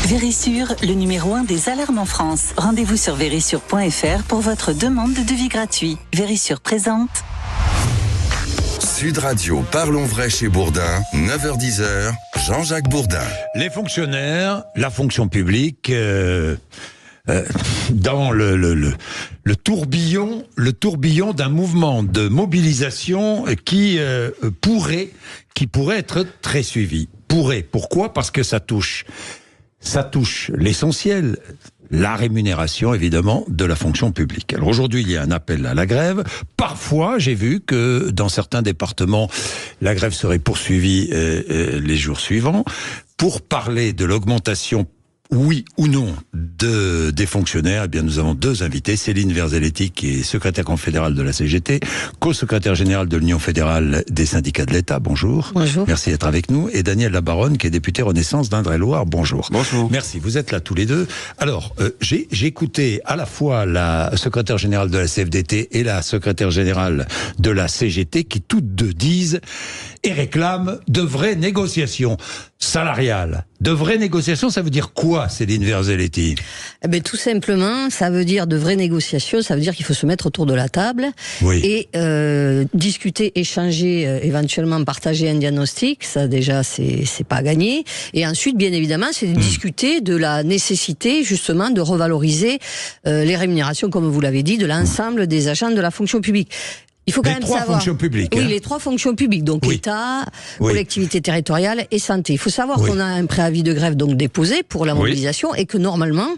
Vérissure, le numéro 1 des alarmes en France. Rendez-vous sur vérissure.fr pour votre demande de devis gratuit. Vérissure présente. Sud Radio, parlons vrai chez Bourdin, 9h-10h, Jean-Jacques Bourdin. Les fonctionnaires, la fonction publique, dans le tourbillon d'un mouvement de mobilisation qui pourrait être très suivi. Pourquoi ? Parce que ça touche l'essentiel, la rémunération, évidemment, de la fonction publique. Alors aujourd'hui, il y a un appel à la grève. Parfois, j'ai vu que dans certains départements, la grève serait poursuivie les jours suivants. Pour parler de l'augmentation, oui ou non, des fonctionnaires, eh bien, nous avons deux invités. Céline Verzelletti, qui est secrétaire confédérale de la CGT, co-secrétaire générale de l'Union fédérale des syndicats de l'État. Bonjour. Bonjour. Merci d'être avec nous. Et Daniel Labaronne, qui est député Renaissance d'Indre-et-Loire. Bonjour. Bonjour. Merci. Vous êtes là tous les deux. Alors, j'ai écouté à la fois la secrétaire générale de la CFDT et la secrétaire générale de la CGT, qui toutes deux disent et réclament de vraies négociations salariales. De vraies négociations, ça veut dire quoi, Céline Verzelletti ? Eh bien, tout simplement, ça veut dire de vraies négociations, ça veut dire qu'il faut se mettre autour de la table et discuter, échanger, éventuellement partager un diagnostic, ça déjà c'est pas gagné. Et ensuite, bien évidemment, c'est de discuter de la nécessité justement de revaloriser les rémunérations, comme vous l'avez dit, de l'ensemble des agents de la fonction publique. Il faut quand même savoir. Les trois fonctions publiques. Oui, les trois fonctions publiques. Donc, État, collectivité territoriale et santé. Il faut savoir qu'on a un préavis de grève donc déposé pour la mobilisation et que normalement,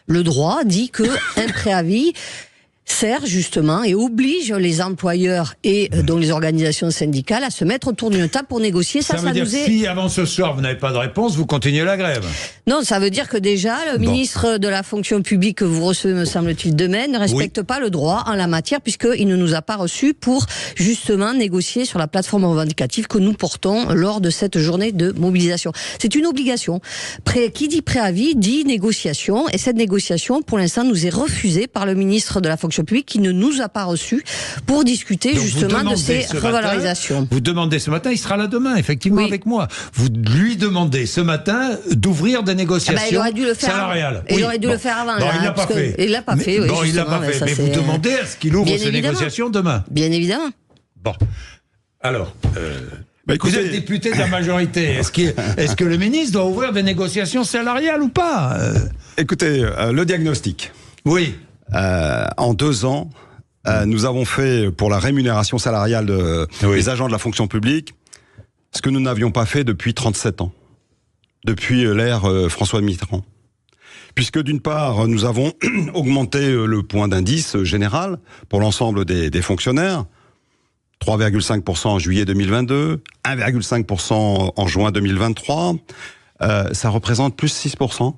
le droit dit que un préavis sert justement et oblige les employeurs et donc les organisations syndicales à se mettre autour d'une table pour négocier. Ça veut dire que si avant ce soir vous n'avez pas de réponse, vous continuez la grève? Non, ça veut dire que déjà le ministre de la fonction publique que vous recevez, me semble-t-il, demain ne respecte pas le droit en la matière puisqu'il ne nous a pas reçus pour justement négocier sur la plateforme revendicative que nous portons lors de cette journée de mobilisation. C'est une obligation. Qui dit préavis dit négociation et cette négociation pour l'instant nous est refusée par le ministre de la fonction public qui ne nous a pas reçus pour discuter donc justement de ces revalorisations. Vous demandez ce matin, il sera là demain, effectivement, avec moi. Vous lui demandez ce matin d'ouvrir des négociations salariales. Il aurait dû le faire avant. Il l'a pas fait. Il l'a pas fait, oui. Bon, il l'a pas fait. Mais vous demandez à ce qu'il ouvre ces négociations demain. Bien évidemment. Bon. Alors, vous êtes député de la majorité. Est-ce que le ministre doit ouvrir des négociations salariales ou pas Écoutez, le diagnostic. Oui. En 2 ans, nous avons fait pour la rémunération salariale des agents de la fonction publique ce que nous n'avions pas fait depuis 37 ans, depuis l'ère François Mitterrand. Puisque d'une part, nous avons augmenté le point d'indice général pour l'ensemble des fonctionnaires, 3,5% en juillet 2022, 1,5% en juin 2023, ça représente plus 6%.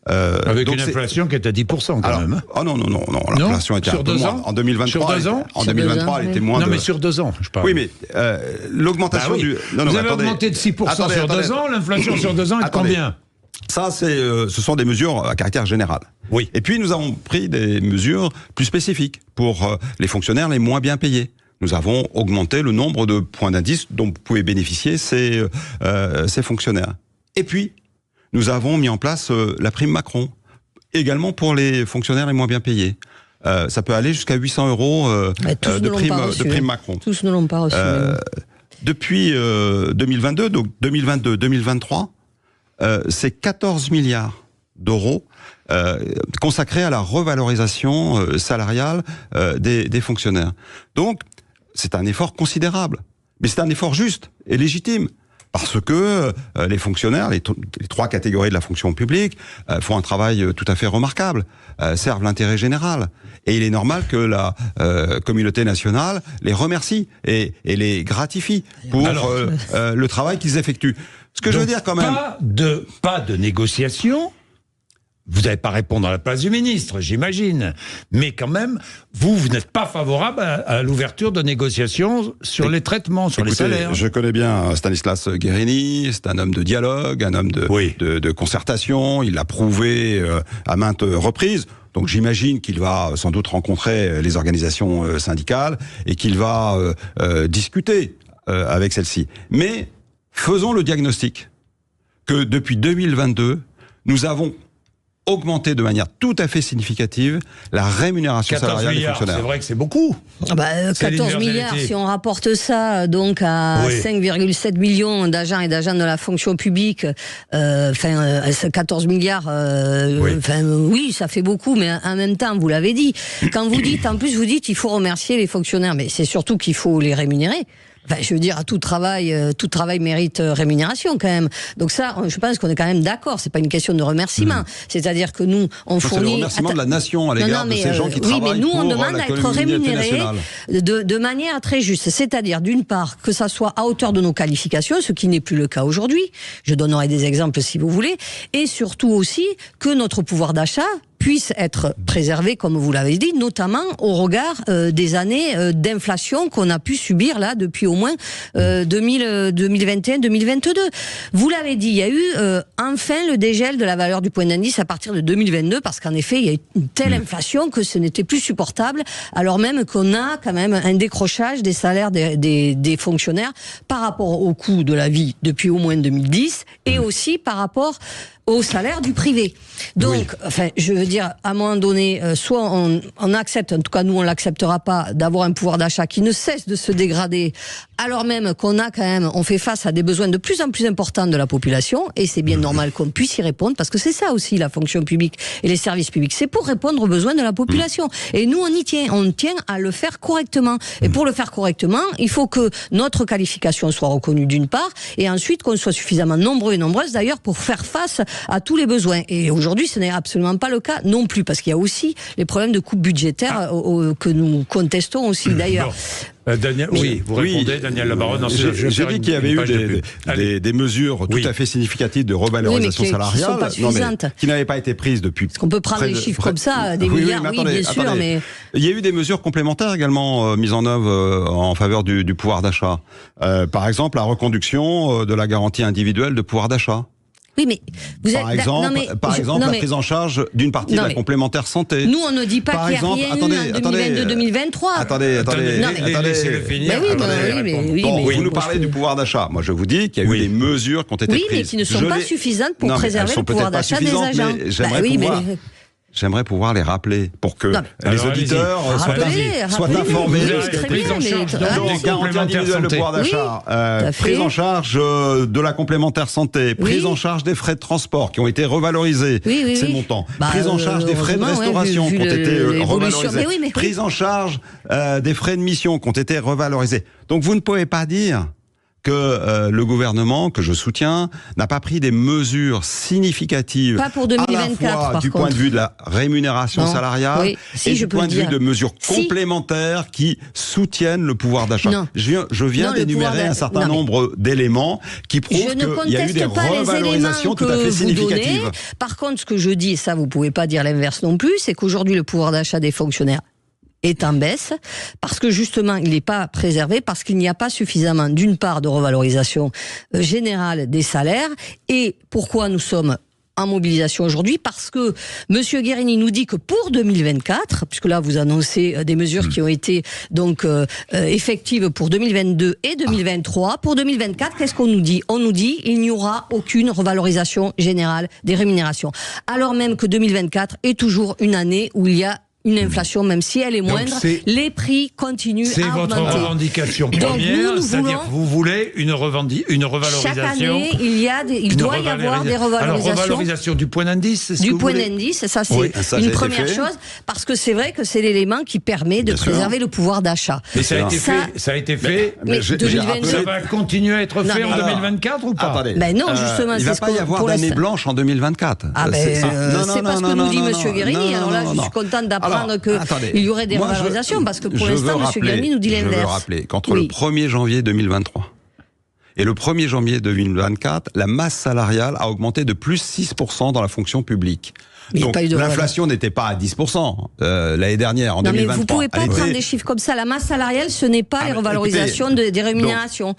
Avec une inflation qui est à 10% quand même. Oh non, l'inflation était sur 2 ans. En 2023, sur 2 ans en 2023, elle était moins Non, mais sur 2 ans, je parle. Oui, mais l'augmentation du... Non, vous avez augmenté de 6% sur 2 ans, l'inflation sur 2 ans est de combien ? Ça, ce sont des mesures à caractère général. Oui. Et puis, nous avons pris des mesures plus spécifiques pour les fonctionnaires les moins bien payés. Nous avons augmenté le nombre de points d'indice dont pouvaient bénéficier ces fonctionnaires. Et puis, nous avons mis en place la prime Macron, également pour les fonctionnaires les moins bien payés. Ça peut aller jusqu'à 800 € de prime Macron. Tous ne l'ont pas reçu. Depuis 2022, donc 2022-2023, c'est 14 milliards d'euros consacrés à la revalorisation salariale des fonctionnaires. Donc, c'est un effort considérable, mais c'est un effort juste et légitime. Parce que les fonctionnaires, les 3 catégories de la fonction publique, font un travail tout à fait remarquable, servent l'intérêt général. Et il est normal que la communauté nationale les remercie et les gratifie pour le travail qu'ils effectuent. Ce que je veux dire quand même... Pas de négociation. Vous n'allez pas répondre à la place du ministre, j'imagine. Mais quand même, vous n'êtes pas favorable à l'ouverture de négociations sur les traitements, sur les salaires. Je connais bien Stanislas Guerini, c'est un homme de dialogue, un homme de concertation. Il l'a prouvé à maintes reprises. Donc j'imagine qu'il va sans doute rencontrer les organisations syndicales et qu'il va discuter avec celles-ci. Mais faisons le diagnostic que depuis 2022, nous avons augmenter de manière tout à fait significative la rémunération salariale des fonctionnaires. C'est vrai que c'est beaucoup. 14 milliards, si on rapporte ça donc à 5,7 millions d'agents et d'agents de la fonction publique, 14 milliards, oui, ça fait beaucoup, mais en même temps, vous l'avez dit, quand vous dites, en plus vous dites il faut remercier les fonctionnaires, mais c'est surtout qu'il faut les rémunérer. Enfin, je veux dire, tout travail mérite rémunération quand même. Donc ça, je pense qu'on est quand même d'accord. C'est pas une question de remerciement. C'est-à-dire que nous, on fournit. C'est le remerciement de la nation à l'égard de ces gens qui travaillent pour la communauté nationale. Oui, mais nous, on demande à être rémunérés de manière très juste. C'est-à-dire, d'une part, que ça soit à hauteur de nos qualifications, ce qui n'est plus le cas aujourd'hui. Je donnerai des exemples si vous voulez. Et surtout aussi, que notre pouvoir d'achat puisse être préservé, comme vous l'avez dit, notamment au regard des années d'inflation qu'on a pu subir là depuis au moins 2021-2022. Vous l'avez dit, il y a eu enfin le dégel de la valeur du point d'indice à partir de 2022, parce qu'en effet, il y a eu une telle inflation que ce n'était plus supportable, alors même qu'on a quand même un décrochage des salaires des fonctionnaires par rapport au coût de la vie depuis au moins 2010, et aussi par rapport au salaire du privé. Donc, enfin, je veux dire, à un moment donné, soit on accepte, en tout cas nous on l'acceptera pas, d'avoir un pouvoir d'achat qui ne cesse de se dégrader, alors même qu'on a quand même, on fait face à des besoins de plus en plus importants de la population, et c'est bien normal qu'on puisse y répondre, parce que c'est ça aussi la fonction publique et les services publics, c'est pour répondre aux besoins de la population. Et nous on tient à le faire correctement. Et pour le faire correctement, il faut que notre qualification soit reconnue d'une part, et ensuite qu'on soit suffisamment nombreux et nombreuses d'ailleurs pour faire face à tous les besoins. Et aujourd'hui, ce n'est absolument pas le cas non plus, parce qu'il y a aussi les problèmes de coupes budgétaires que nous contestons aussi d'ailleurs. Daniel, vous répondez, Daniel Labaronne. J'ai dit qu'il y avait eu des mesures tout à fait significatives de revalorisation salariale, qui n'avaient pas été prises depuis. Parce qu'on peut prendre les chiffres comme ça, des milliards, bien sûr, mais il y a eu des mesures complémentaires également mises en œuvre en faveur du pouvoir d'achat. Par exemple, la reconduction de la garantie individuelle de pouvoir d'achat. Oui, mais par exemple, la prise en charge d'une partie de la complémentaire santé. Nous, on ne dit pas qu'il n'y a rien eu en 2022-2023. Attendez. Laissez-le finir. Vous nous parlez du pouvoir d'achat. Moi, je vous dis qu'il y a eu des mesures qui ont été prises. Oui, mais qui ne sont pas suffisantes pour préserver le pouvoir d'achat des agents. J'aimerais pouvoir les rappeler pour que les auditeurs soient informés. Prise en charge de garantie individuelle de pouvoir d'achat, prise en charge de la complémentaire santé, prise en charge des frais de transport qui ont été revalorisés, ces montants, prise en charge des frais de restauration qui ont été revalorisés, prise en charge des frais de mission qui ont été revalorisés. Donc vous ne pouvez pas dire que le gouvernement, que je soutiens, n'a pas pris des mesures significatives pas pour 2024, à la fois du point de vue de la rémunération salariale et du point de vue de mesures complémentaires qui soutiennent le pouvoir d'achat. Je viens d'énumérer un certain nombre d'éléments qui prouvent qu'il y a eu des revalorisations tout à fait significatives. Par contre, ce que je dis, et ça vous pouvez pas dire l'inverse non plus, c'est qu'aujourd'hui le pouvoir d'achat des fonctionnaires est en baisse, parce que justement il n'est pas préservé, parce qu'il n'y a pas suffisamment d'une part de revalorisation générale des salaires. Et pourquoi nous sommes en mobilisation aujourd'hui? Parce que Monsieur Guérini nous dit que pour 2024, puisque là vous annoncez des mesures qui ont été donc effectives pour 2022 et 2023, pour 2024, qu'est-ce qu'on nous dit? On nous dit il n'y aura aucune revalorisation générale des rémunérations, alors même que 2024 est toujours une année où il y a une inflation, même si elle est moindre, les prix continuent à augmenter. C'est votre revendication première, c'est-à-dire que vous voulez une revalorisation. Chaque année, il doit y avoir des revalorisations. Alors, revalorisation du point d'indice, c'est ce que vous voulez ? Du point d'indice, ça c'est une première chose, parce que c'est vrai que c'est l'élément qui permet de préserver le pouvoir d'achat. Mais ça a été fait, mais ça va continuer à être fait en 2024 ou pas? Ben non, justement, il ne va pas y avoir d'année blanche en 2024. C'est pas ce que nous dit Monsieur Guérini, alors là je suis contente d'apprendre qu'il y aurait des revalorisations, parce que pour l'instant, M. Guérini nous dit l'inverse. Je veux rappeler qu'entre le 1er janvier 2023 et le 1er janvier 2024, la masse salariale a augmenté de plus 6% dans la fonction publique. Donc l'inflation n'était pas à 10% l'année dernière, en 2023. Mais vous ne pouvez pas prendre des chiffres comme ça. La masse salariale, ce n'est pas les revalorisations des rémunérations.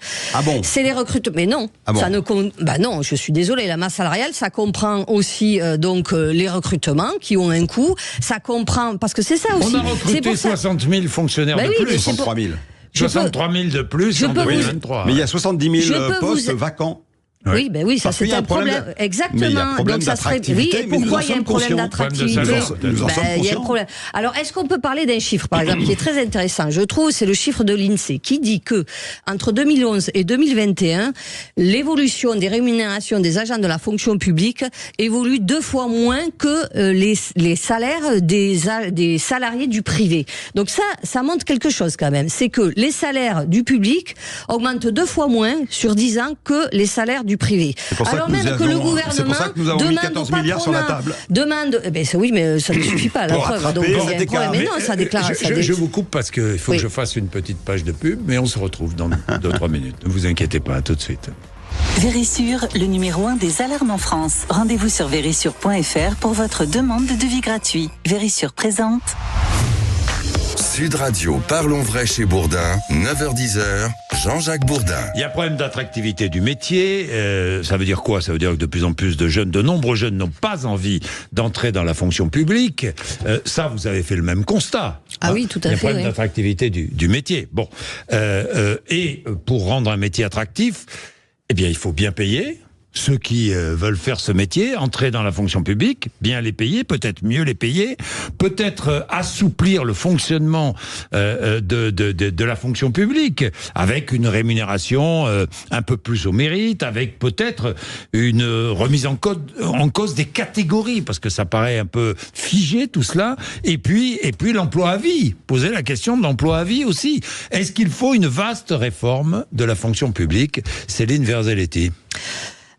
C'est les recrutements. Mais non, ça ne compte. Non, je suis désolée. La masse salariale, ça comprend aussi les recrutements qui ont un coût. Ça comprend, parce que c'est ça aussi. On a recruté 60 000 fonctionnaires de plus. 63 000. 63 000 de plus en 2023. Mais il y a 70 000 postes vacants. Oui, ben oui, ça c'est un problème. Exactement. Donc ça serait. Oui, et pourquoi il y a un problème d'attractivité? Il y a un problème. Alors, est-ce qu'on peut parler d'un chiffre, par exemple, qui est très intéressant? Je trouve, c'est le chiffre de l'INSEE qui dit que entre 2011 et 2021, l'évolution des rémunérations des agents de la fonction publique évolue 2 fois moins que les salaires des salariés du privé. Donc ça montre quelque chose quand même. C'est que les salaires du public augmentent 2 fois moins sur 10 ans que les salaires du privé. Alors même que le gouvernement c'est pour ça que nous avons mis 14 milliards sur la table. Oui, mais ça ne suffit pas. La preuve. Donc, mais non, ça déclare. Je vous coupe parce qu'il faut que je fasse une petite page de pub, mais on se retrouve dans 2-3 minutes. Ne vous inquiétez pas, à tout de suite. Vérissure, le numéro 1 des alarmes en France. Rendez-vous sur vérissure.fr pour votre demande de devis gratuit. Vérissure présente. Sud Radio, parlons vrai chez Bourdin, 9h-10h, Jean-Jacques Bourdin. Il y a un problème d'attractivité du métier. Ça veut dire quoi? Ça veut dire que de plus en plus de nombreux jeunes n'ont pas envie d'entrer dans la fonction publique. Ça, vous avez fait le même constat. Ah oui, tout à fait. Il y a un problème d'attractivité du métier. Bon. Et pour rendre un métier attractif, eh bien, il faut bien payer. Ceux qui veulent faire ce métier, entrer dans la fonction publique, bien les payer, peut-être mieux les payer, peut-être assouplir le fonctionnement de la fonction publique, avec une rémunération un peu plus au mérite, avec peut-être une remise en cause des catégories, parce que ça paraît un peu figé tout cela, et puis l'emploi à vie. Poser la question de l'emploi à vie aussi. Est-ce qu'il faut une vaste réforme de la fonction publique? Céline Verzelletti.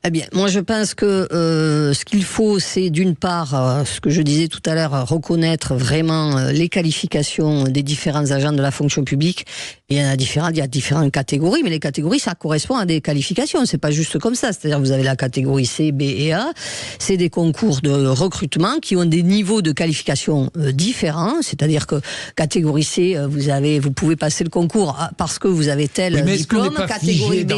Eh bien, moi je pense que ce qu'il faut, c'est d'une part, ce que je disais tout à l'heure, reconnaître vraiment les qualifications des différents agents de la fonction publique. Et il y a différentes catégories, mais les catégories, ça correspond à des qualifications. C'est pas juste comme ça. C'est-à-dire, vous avez la catégorie C, B et A. C'est des concours de recrutement qui ont des niveaux de qualification différents. C'est-à-dire que catégorie C, vous pouvez passer le concours parce que vous avez tel diplôme. Est-ce qu'on n'est pas catégorie figé B,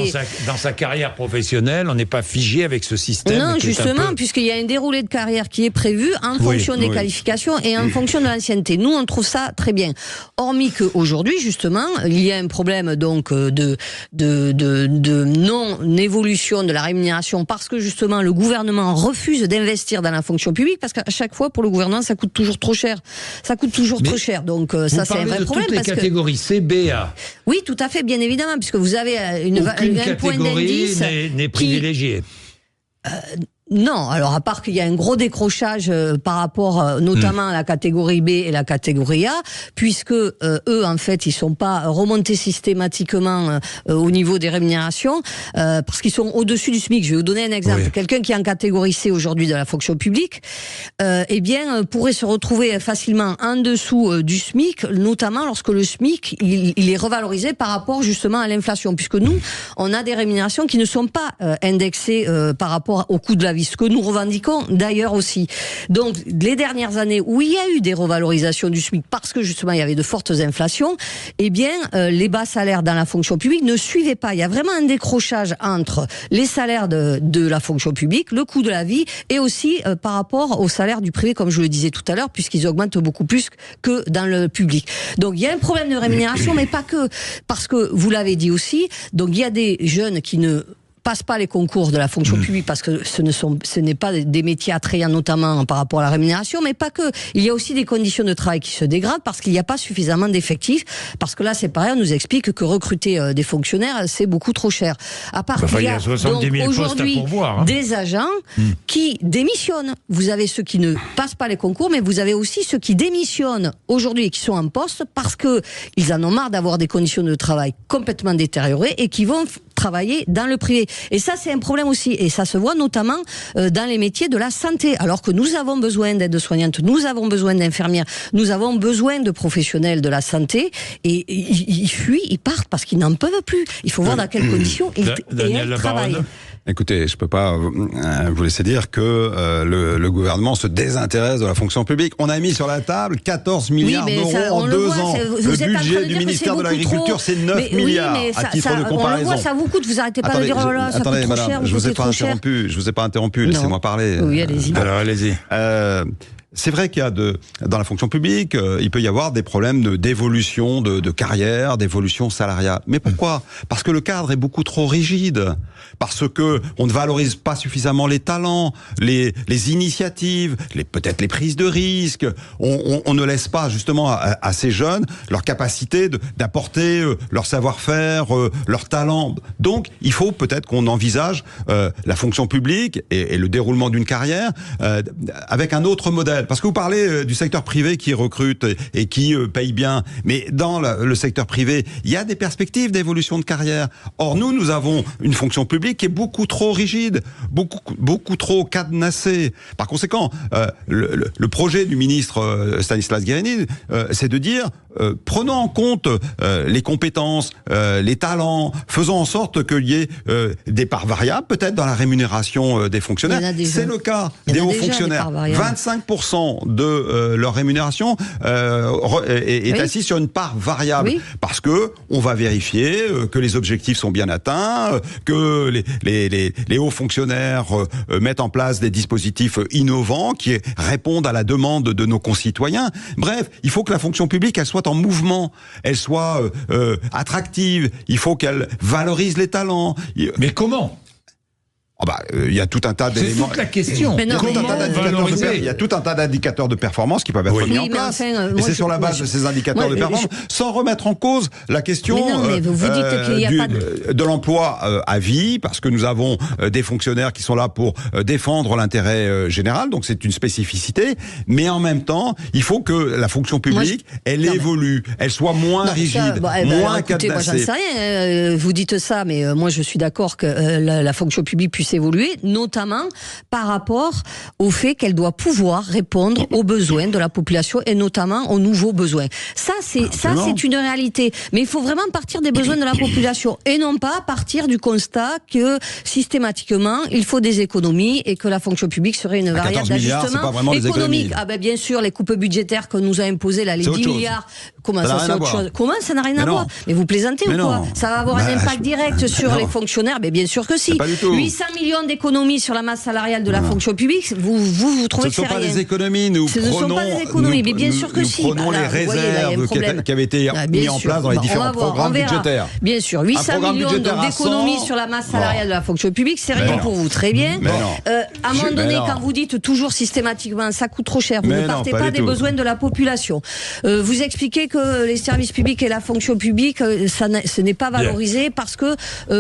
dans sa carrière professionnelle? On n'est pas figé avec ce système? Non, justement, puisqu'il y a un déroulé de carrière qui est prévu en fonction des qualifications et en fonction de l'ancienneté. Nous, on trouve ça très bien. Hormis qu'aujourd'hui, justement, il y a un problème donc de non-évolution de la rémunération parce que justement le gouvernement refuse d'investir dans la fonction publique parce qu'à chaque fois pour le gouvernement ça coûte toujours trop cher. Trop cher. Donc ça c'est un vrai problème. Toutes les catégories C, B, A. Oui, tout à fait, bien évidemment, puisque vous avez un point d'indice n'est privilégié. Non, alors à part qu'il y a un gros décrochage par rapport notamment à la catégorie B et la catégorie A, puisque eux en fait ils sont pas remontés systématiquement au niveau des rémunérations parce qu'ils sont au-dessus du SMIC. Je vais vous donner un exemple. Oui. Quelqu'un qui est en catégorie C aujourd'hui de la fonction publique, pourrait se retrouver facilement en dessous du SMIC, notamment lorsque le SMIC il est revalorisé par rapport justement à l'inflation, puisque nous on a des rémunérations qui ne sont pas indexées par rapport au coût de la vie. Ce que nous revendiquons d'ailleurs aussi. Donc, les dernières années où il y a eu des revalorisations du SMIC parce que justement il y avait de fortes inflations, eh bien, les bas salaires dans la fonction publique ne suivaient pas. Il y a vraiment un décrochage entre les salaires de la fonction publique, le coût de la vie et aussi par rapport aux salaires du privé, comme je le disais tout à l'heure, puisqu'ils augmentent beaucoup plus que dans le public. Donc, il y a un problème de rémunération, mais pas que. Parce que, vous l'avez dit aussi, donc il y a des jeunes qui ne passent pas les concours de la fonction publique parce que ce n'est pas des métiers attrayants notamment par rapport à la rémunération, mais pas que. Il y a aussi des conditions de travail qui se dégradent parce qu'il n'y a pas suffisamment d'effectifs, parce que là c'est pareil, on nous explique que recruter des fonctionnaires c'est beaucoup trop cher. À part qu'il y a 70 000 aujourd'hui des agents qui démissionnent. Vous avez ceux qui ne passent pas les concours, mais vous avez aussi ceux qui démissionnent aujourd'hui et qui sont en poste parce que ils en ont marre d'avoir des conditions de travail complètement détériorées et qui vont travailler dans le privé. Et ça, c'est un problème aussi. Et ça se voit notamment dans les métiers de la santé. Alors que nous avons besoin d'aides-soignantes, nous avons besoin d'infirmières, nous avons besoin de professionnels de la santé. Et ils fuient, ils partent parce qu'ils n'en peuvent plus. Il faut voir dans quelles conditions ils travaillent. Écoutez, je peux pas vous laisser dire que le gouvernement se désintéresse de la fonction publique. On a mis sur la table 14 milliards d'euros en 2 ans. Le budget du ministère de l'Agriculture, c'est 9 milliards à titre de comparaison. On le voit, ça vous coûte. Vous arrêtez pas de dire oh là, ça coûte trop cher. Je vous ai pas interrompu. Laissez-moi parler. Oui, allez-y. Alors allez-y. c'est vrai qu'il y a dans la fonction publique, il peut y avoir des problèmes d'évolution de carrière, d'évolution salariale. Mais pourquoi ? Parce que le cadre est beaucoup trop rigide. Parce que on ne valorise pas suffisamment les talents, les initiatives, peut-être les prises de risques. On ne laisse pas justement à ces jeunes leur capacité d'apporter leur savoir-faire, leur talent. Donc, il faut peut-être qu'on envisage la fonction publique et le déroulement d'une carrière avec un autre modèle. Parce que vous parlez du secteur privé qui recrute et qui paye bien, mais dans le secteur privé, il y a des perspectives d'évolution de carrière. Or, nous avons une fonction publique qui est beaucoup trop rigide, beaucoup trop cadenassée. Par conséquent, le projet du ministre Stanislas Guerini, c'est de dire prenons en compte les compétences, les talents, faisons en sorte qu'il y ait des parts variables, peut-être dans la rémunération des fonctionnaires. C'est le cas des hauts fonctionnaires. 25% de leur rémunération est assise sur une part variable, parce que on va vérifier que les objectifs sont bien atteints, que les hauts fonctionnaires mettent en place des dispositifs innovants qui répondent à la demande de nos concitoyens. Bref, il faut que la fonction publique, elle soit en mouvement, elle soit attractive, il faut qu'elle valorise les talents. Mais comment ? Il y a tout un tas d'éléments. C'est toute la question. Il y a tout un tas d'indicateurs de performance qui peuvent être mis en place. Et c'est sur la base de ces indicateurs de performance, sans remettre en cause la question de l'emploi à vie, parce que nous avons des fonctionnaires qui sont là pour défendre l'intérêt général, donc c'est une spécificité. Mais en même temps, il faut que la fonction publique, elle évolue, elle soit moins rigide, moins cadenassée. Moi, j'en sais rien. Vous dites ça, mais moi, je suis d'accord que la fonction publique puisse évoluer, notamment par rapport au fait qu'elle doit pouvoir répondre aux besoins de la population et notamment aux nouveaux besoins. Ça, c'est une réalité. Mais il faut vraiment partir des besoins de la population et non pas partir du constat que systématiquement il faut des économies et que la fonction publique serait une variable d'ajustement économique. Bien sûr, les coupes budgétaires que nous a imposées là, les 10 milliards. Comment ça, c'est autre chose ? Comment ça n'a rien à voir ? Mais vous plaisantez ou quoi ? Ça va avoir un impact direct sur les fonctionnaires ? Mais bien sûr que si. 800 millions d'économies sur la masse salariale de la fonction publique, vous trouvez que c'est rien ? Ce ne sont pas des économies, nous mais bien sûr que si. Nous prenons les réserves qui avaient été mises en place dans les différents programmes budgétaires. Bien sûr, 800 millions d'économies sur la masse salariale de la fonction publique, c'est rien pour vous, très bien. À un moment donné, quand vous dites toujours systématiquement ça coûte trop cher, vous ne partez pas des besoins de la population. Vous expliquez que les services publics et la fonction publique, ce n'est pas valorisé parce que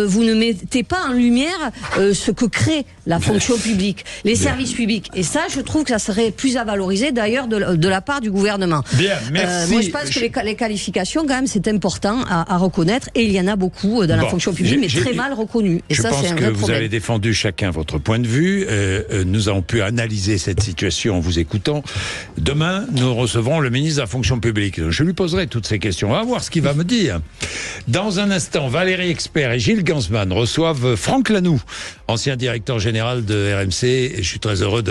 vous ne mettez pas en lumière ce que crée la fonction publique, les services publics. Et ça, je trouve que ça serait plus à valoriser d'ailleurs de la part du gouvernement. Bien, merci. Moi, je pense que les qualifications, quand même, c'est important à reconnaître. Et il y en a beaucoup dans la fonction publique, mais très mal reconnues. Et je ça, pense c'est un que vrai vous problème. avez défendu chacun votre point de vue. Nous avons pu analyser cette situation en vous écoutant. Demain, nous recevrons le ministre de la fonction publique. Je lui poserai toutes ces questions. On va voir ce qu'il va me dire. Dans un instant, Valérie Expert et Gilles Gansman reçoivent Franck Lanoux, ancien directeur général de RMC. Et je suis très heureux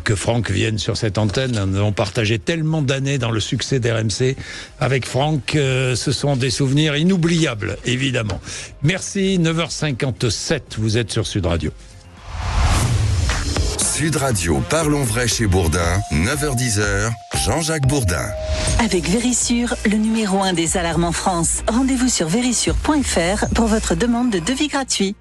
que Franck vienne sur cette antenne. Nous avons partagé tellement d'années dans le succès d'RMC. Avec Franck, ce sont des souvenirs inoubliables, évidemment. Merci, 9h57, vous êtes sur Sud Radio. Sud Radio, parlons vrai chez Bourdin, 9h-10h, Jean-Jacques Bourdin. Avec Vérissure, le numéro 1 des alarmes en France. Rendez-vous sur vérissure.fr pour votre demande de devis gratuit.